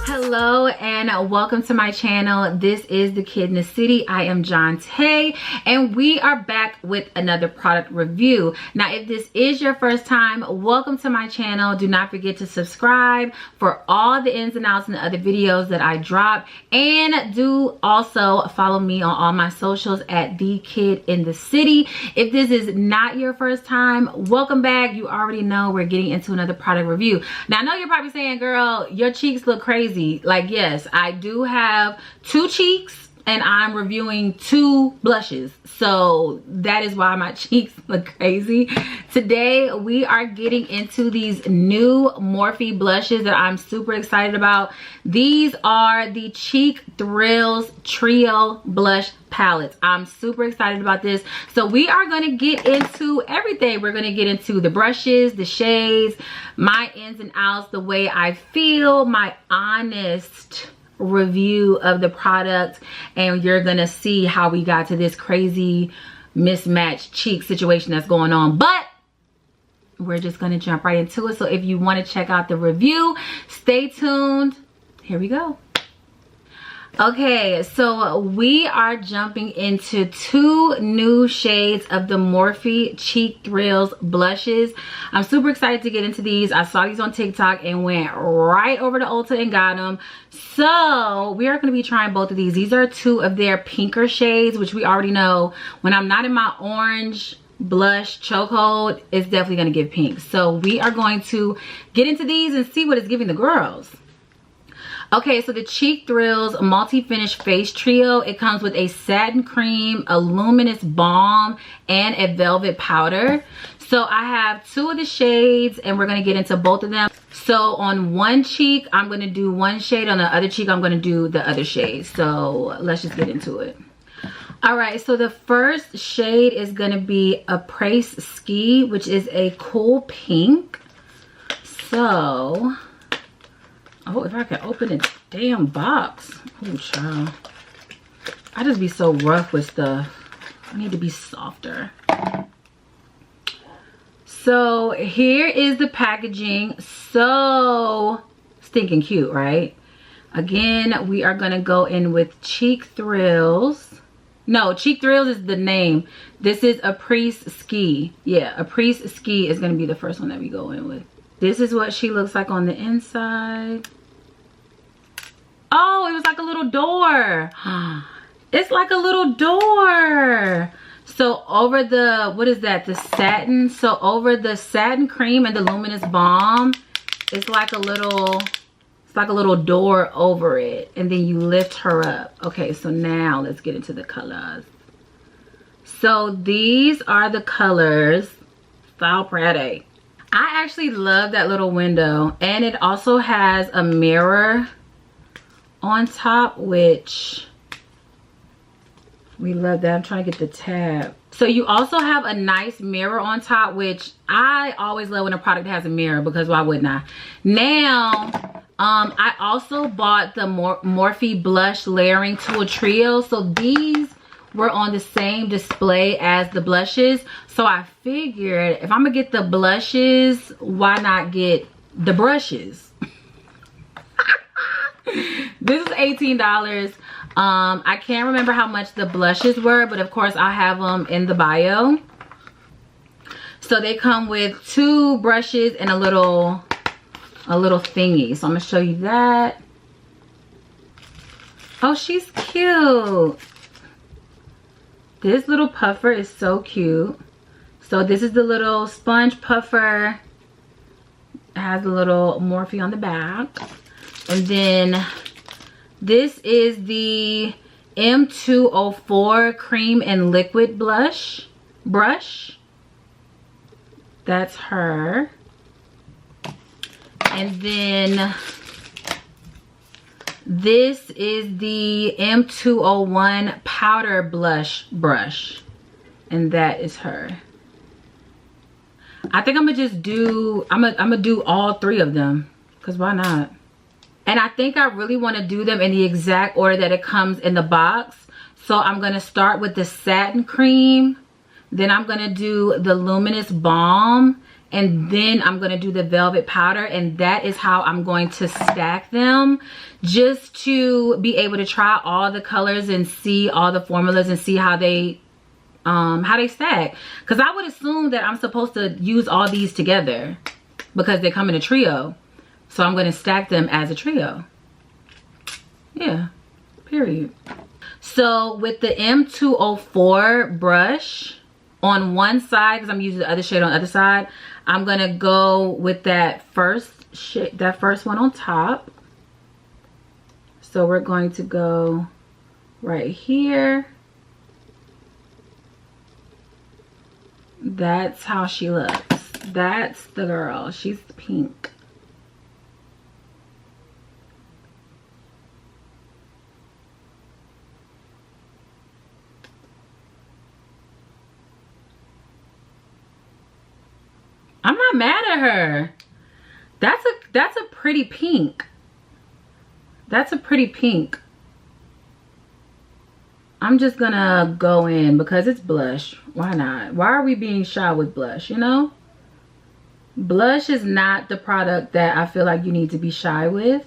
Hello and welcome to my channel. This is the Kid in the City. I am Jontee and we are back with another product review. Now, if this is your first time, welcome to my channel. Do not forget to subscribe for all the ins and outs and the other videos that I drop, and do also follow me on all my socials at the Kid in the City. If this is not your first time, welcome back. You already know we're getting into another product review. Now, I know you're probably saying, girl, your cheeks look crazy. Like, yes, I do have two cheeks and I'm reviewing two blushes, so that is why my cheeks look crazy. Today we are getting into these new Morphe blushes that I'm super excited about. These are the Cheek Thrills Trio Blush palettes. I'm super excited about this. So we are going to get into everything. We're going to get into the brushes, the shades, my ins and outs, the way I feel, my honest review of the product, and you're gonna see how we got to this crazy mismatched cheek situation that's going on. But we're just gonna jump right into it. So if you want to check out the review, stay tuned. Here we go. Okay, so we are jumping into two new shades of the Morphe Cheek Thrills blushes. I'm super excited to get into these. I saw these on TikTok and went right over to Ulta and got them. So we are going to be trying both of these. These are two of their pinker shades, which we already know when I'm not in my orange blush chokehold, it's definitely going to give pink. So we are going to get into these and see what it's giving the girls. Okay, so the Cheek Thrills Multi-Finish Face Trio, it comes with a satin cream, a luminous balm, and a velvet powder. So I have two of the shades and we're going to get into both of them. So on one cheek, I'm going to do one shade. On the other cheek, I'm going to do the other shade. So let's just get into it. All right, so the first shade is going to be Aprés-Ski, which is a cool pink. So... oh, if I can open a damn box. Oh, child. I just be so rough with stuff. I need to be softer. So here is the packaging. So stinking cute, right? Again, we are going to go in with Cheek Thrills. No, Cheek Thrills is the name. This is Aprés-Ski. Yeah, Aprés-Ski is going to be the first one that we go in with. This is what she looks like on the inside. Oh, it was like a little door. It's like a little door. So over the, what is that? The satin. So over the satin cream and the luminous balm, it's like a little door over it. And then you lift her up. Okay, so now let's get into the colors. So these are the colors. So pretty. I actually love that little window, and it also has a mirror on top, which we love that. I'm trying to get the tab. So you also have a nice mirror on top, which I always love when a product has a mirror, because why wouldn't I? Now, I also bought the Morphe Blush Layering Tool Trio. So these were on the same display as the blushes, so I figured if I'm gonna get the blushes, why not get the brushes? This is $18. I can't remember how much the blushes were, but of course I have them in the bio. So they come with two brushes and a little thingy. So I'm gonna show you that. Oh, she's cute. This little puffer is so cute. So this is the little sponge puffer. It has a little Morphe on the back. And then this is the M204 Cream and Liquid brush. That's her. And then this is the M201 Powder Blush brush. And that is her. I think I'm gonna just do, I'm gonna do all three of them, because why not? And I think I really want to do them in the exact order that it comes in the box. So I'm going to start with the satin cream. Then I'm going to do the luminous balm. And then I'm going to do the velvet powder. And that is how I'm going to stack them. Just to be able to try all the colors and see all the formulas and see how they stack. Because I would assume that I'm supposed to use all these together because they come in a trio. So I'm going to stack them as a trio. Yeah, period. So with the M204 brush on one side, because I'm using the other shade on the other side, I'm going to go with that first shade, that first one on top. So we're going to go right here. That's how she looks. That's the girl. She's pink. I'm not mad at her. That's a pretty pink. That's a pretty pink. I'm just gonna go in because it's blush. Why not? Why are we being shy with blush, you know? Blush is not the product that I feel like you need to be shy with.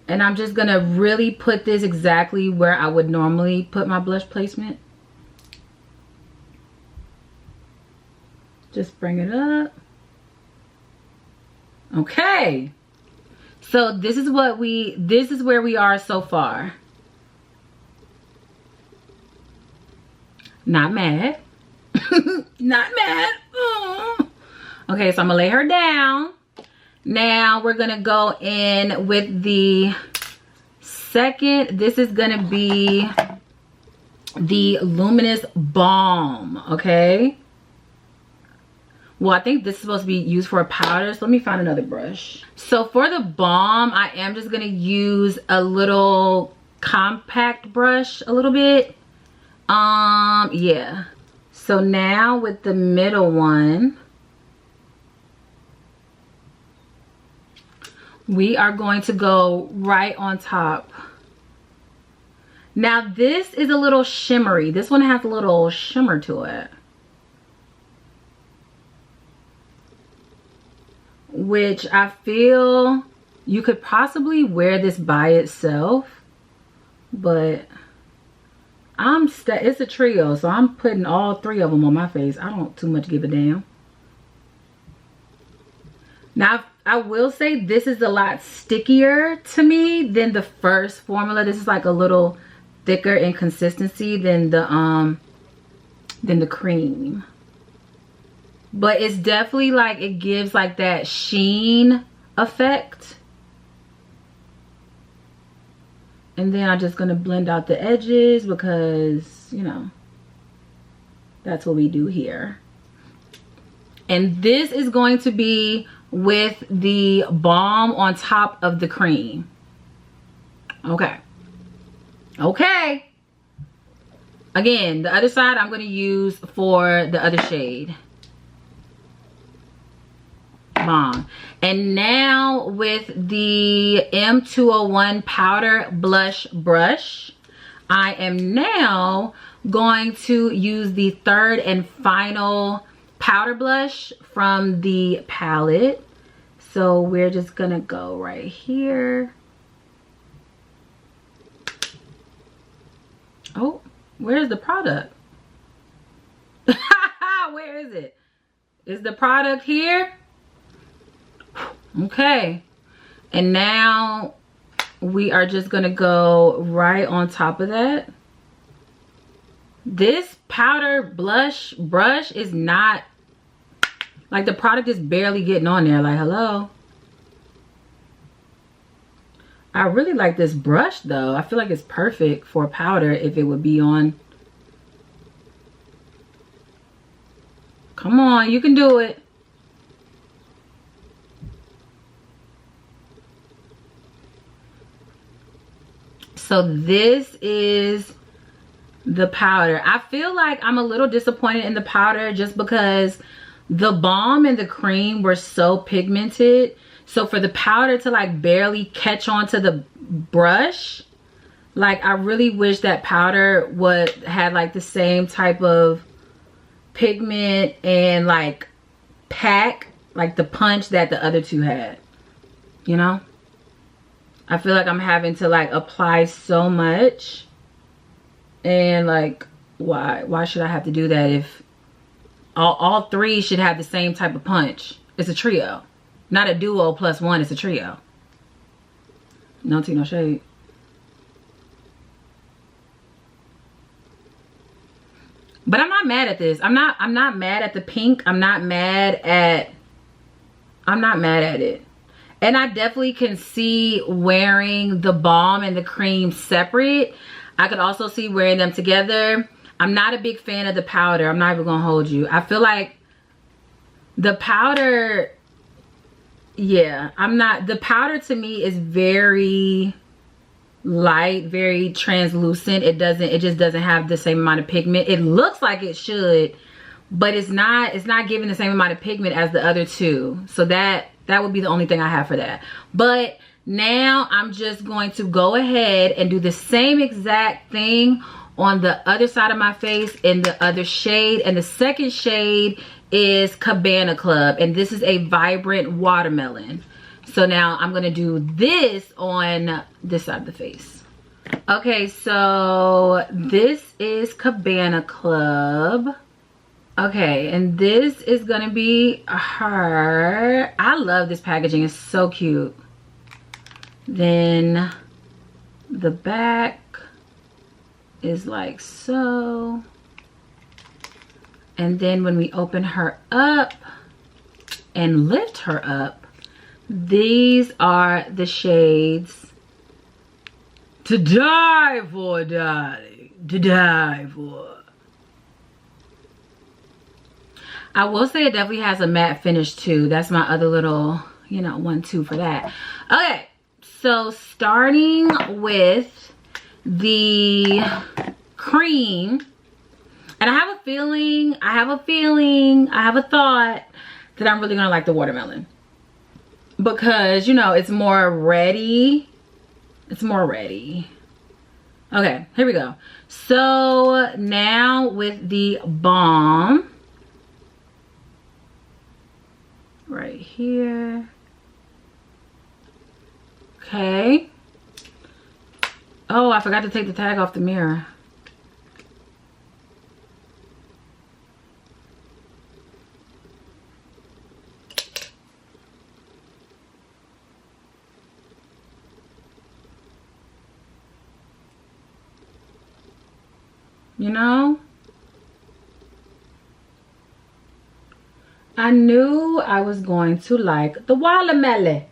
And I'm just gonna really put this exactly where I would normally put my blush placement. Just bring it up. Okay. So this is where we are so far. Not mad. Not mad. Okay, so I'm gonna lay her down. Now we're gonna go in with the second. This is gonna be the luminous balm. Okay. Well, I think this is supposed to be used for a powder. So let me find another brush. So for the balm, I am just gonna use a little compact brush a little bit. Yeah. So now with the middle one, we are going to go right on top. Now this is a little shimmery. This one has a little shimmer to it, which I feel you could possibly wear this by itself, but it's a trio, so I'm putting all three of them on my face. I don't too much give a damn. Now, I will say this is a lot stickier to me than the first formula. This is like a little thicker in consistency than the cream. But it's definitely like, it gives like that sheen effect. And then I'm just going to blend out the edges because, you know, that's what we do here. And this is going to be with the balm on top of the cream. Okay. Okay. Again, the other side I'm going to use for the other shade. Balm. And now with the M201 powder blush brush, I am now going to use the third and final powder blush from the palette. So we're just gonna go right here. Oh, where's the product? Where is it? Is the product here? Okay, and now we are just gonna go right on top of that. This powder blush brush is not, like, the product is barely getting on there. Like, hello. I really like this brush though. I feel like it's perfect for powder if it would be on. Come on, you can do it. So this is the powder. I feel like I'm a little disappointed in the powder just because the balm and the cream were so pigmented. So for the powder to like barely catch onto the brush, Like, I really wish that powder had like the same type of pigment and like pack, like the punch that the other two had, you know? I feel like I'm having to like apply so much, and like, why should I have to do that if all three should have the same type of punch? It's a trio, not a duo plus one. It's a trio. No tea, no shade. But I'm not mad at this. I'm not mad at the pink. I'm not mad at it. And I definitely can see wearing the balm and the cream separate. I could also see wearing them together. I'm not a big fan of the powder. I'm not even gonna hold you. I feel like the powder, yeah, the powder to me is very light, very translucent. It just doesn't have the same amount of pigment. It looks like it should, but it's not giving the same amount of pigment as the other two. So that would be the only thing I have for that. But now I'm just going to go ahead and do the same exact thing on the other side of my face in the other shade. And the second shade is Cabana Club, and this is a vibrant watermelon. So now I'm gonna do this on this side of the face. Okay, so this is Cabana Club. Okay, and this is gonna be her. I love this packaging, it's so cute. Then the back is like so. And then when we open her up and lift her up, these are the shades to die for, darling. To die for. I will say it definitely has a matte finish too. That's my other little, you know, 1-2 for that. Okay, so starting with the cream. And I have a thought that I'm really gonna like the watermelon. Because, you know, it's more ready. It's more ready. Okay, here we go. So now with the balm. Right here. Okay. Oh, I forgot to take the tag off the mirror. You know, I knew I was going to like the watermelon.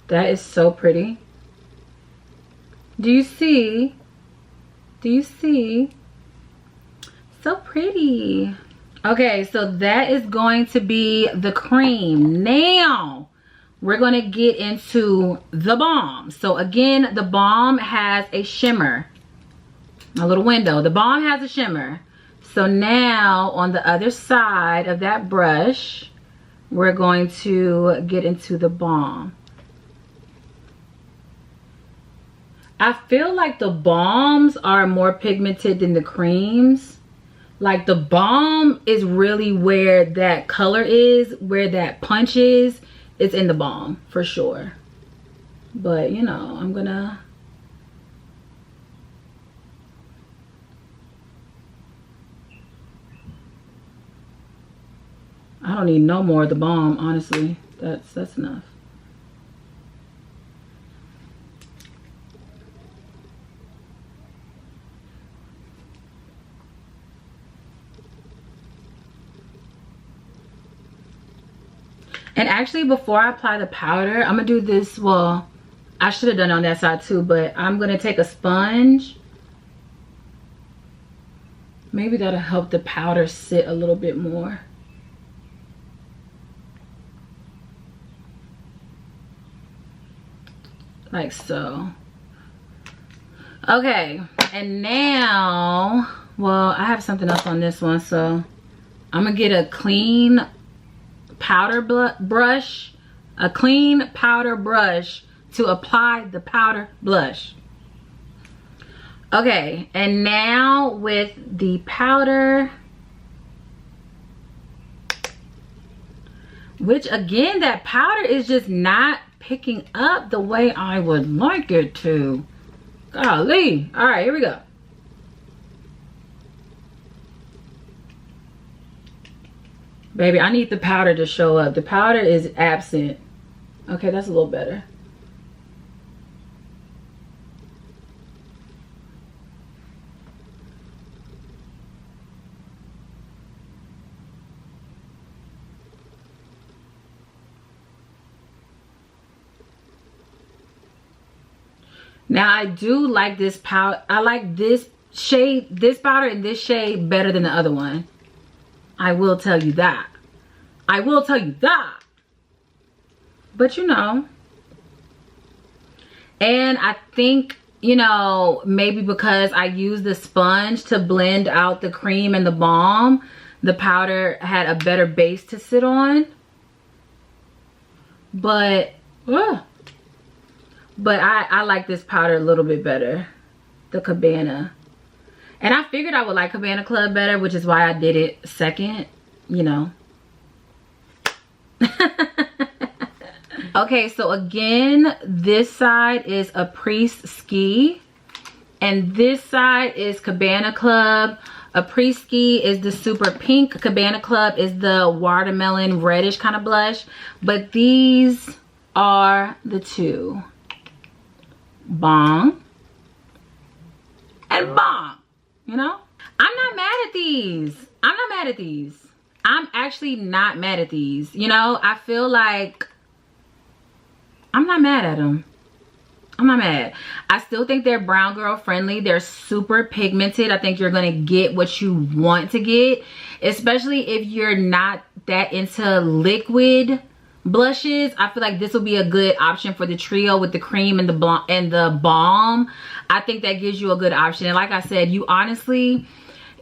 That is so pretty. Do you see? Do you see? So pretty. Okay, so that is going to be the cream. Now we're going to get into the balm. So again, the balm has a shimmer, a little window. The balm has a shimmer. So now on the other side of that brush, we're going to get into the balm. I feel like the balms are more pigmented than the creams. Like the balm is really where that color is, where that punch is. It's in the balm for sure. But you know, I don't need no more of the balm, honestly. That's enough. And actually, before I apply the powder, I'm gonna do this. Well, I should have done it on that side too, but I'm gonna take a sponge. Maybe that'll help the powder sit a little bit more. Like so. Okay, and now, well, I have something else on this one, so I'm gonna get a clean powder brush, a clean powder brush to apply the powder blush. Okay, and now with the powder, which again, that powder is just not picking up the way I would like it to. Golly. All right, here we go. Baby, I need the powder to show up. The powder is absent. Okay, that's a little better. Now I do like this powder. I like this shade, this powder in this shade better than the other one. I will tell you that. I will tell you that. But you know. And I think, you know, maybe because I used the sponge to blend out the cream and the balm, the powder had a better base to sit on. But I like this powder a little bit better, the Cabana. And I figured I would like Cabana Club better, which is why I did it second, you know. Okay, so again, this side is Aprés-Ski, and this side is Cabana Club. Aprés-Ski is the super pink. Cabana Club is the watermelon reddish kind of blush. But these are the two. Bong and bong, you know. I'm not mad at these. I'm not mad at these. I'm actually not mad at these, you know. I feel like I'm not mad at them. I'm not mad. I still think they're brown girl friendly. They're super pigmented. I think you're gonna get what you want to get, especially if you're not that into liquid blushes. I feel like this will be a good option for the trio with the cream and the balm. I think that gives you a good option. And like I said, you honestly,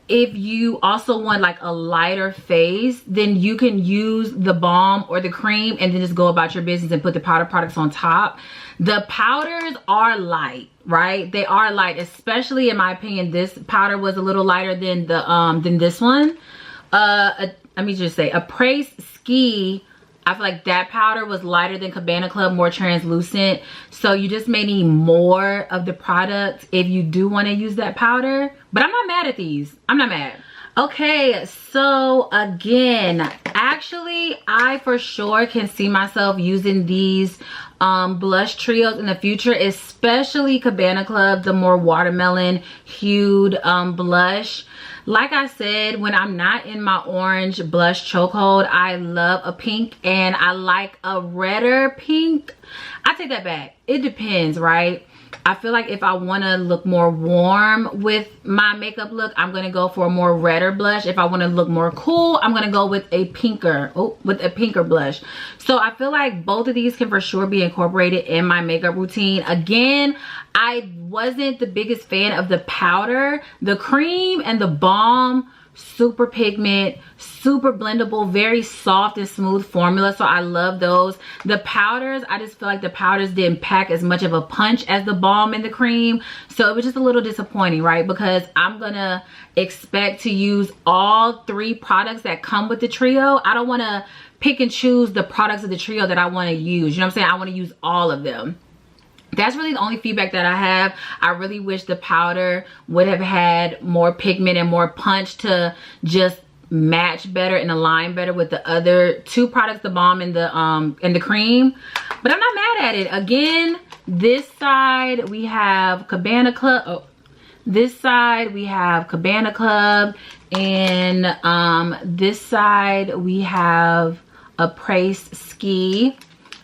if you also want like a lighter face, then you can use the balm or the cream and then just go about your business and put the powder products on top. The powders are light, right? They are light, especially in my opinion. This powder was a little lighter than the than this one. Let me just say, Aprés-Ski, I feel like that powder was lighter than Cabana Club, more translucent. So you just may need more of the product if you do want to use that powder. But I'm not mad at these. I'm not mad. Okay, so again, actually, I for sure can see myself using these blush trios in the future, especially Cabana Club, the more watermelon hued blush. Like I said, when I'm not in my orange blush chokehold, I love a pink, and I like a redder pink. I take that back. It depends, right? I feel like if I want to look more warm with my makeup look, I'm going to go for a more redder blush. If I want to look more cool, I'm going to go with a pinker, blush. So I feel like both of these can for sure be incorporated in my makeup routine. Again, I wasn't the biggest fan of the powder. The cream and the balm, super pigment, super blendable, very soft and smooth formula, so I love those. The powders, I just feel like the powders didn't pack as much of a punch as the balm and the cream, so it was just a little disappointing, right? Because I'm gonna expect to use all three products that come with the trio. I don't want to pick and choose the products of the trio that I want to use, you know what I'm saying? I want to use all of them. That's really the only feedback that I have. I really wish the powder would have had more pigment and more punch to just match better and align better with the other two products, the balm and the cream. But I'm not mad at it. Again, this side we have Cabana Club. Oh, this side we have Cabana Club, and this side we have Aprés-Ski.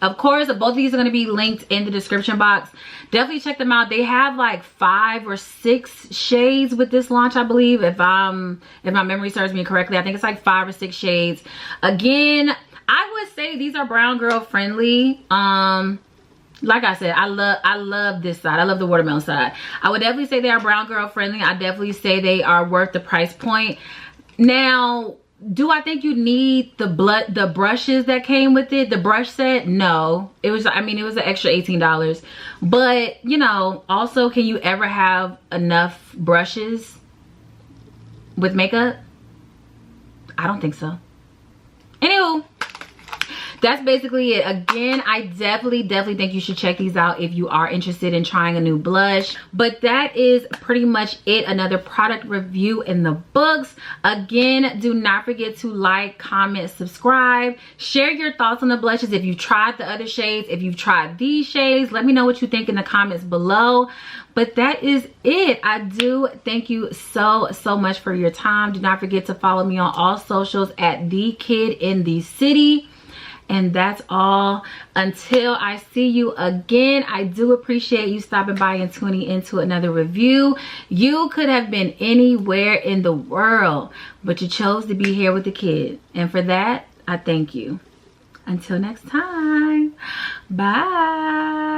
Of course, both of these are going to be linked in the description box. Definitely check them out. They have like 5 or 6 shades with this launch, I believe. If my memory serves me correctly, I think it's like 5 or 6 shades. Again, I would say these are brown girl friendly. Like I said, I love this side. I love the watermelon side. I would definitely say they are brown girl friendly. I definitely say they are worth the price point. Now, Do I think you need the brushes that came with it, the brush set? No. It was, I mean, it was an extra $18. But, you know, also, can you ever have enough brushes with makeup? I don't think so. Anywho, that's basically it. Again, I definitely think you should check these out if you are interested in trying a new blush. But that is pretty much it. Another product review in the books. Again, do not forget to like, comment, subscribe. Share your thoughts on the blushes. If you've tried the other shades, if you've tried these shades, let me know what you think in the comments below. But that is it. I do thank you so much for your time. Do not forget to follow me on all socials at The Kid in the City. And that's all. Until I see you again, I do appreciate you stopping by and tuning into another review. You could have been anywhere in the world, but you chose to be here with the kid. And for that, I thank you. Until next time, bye.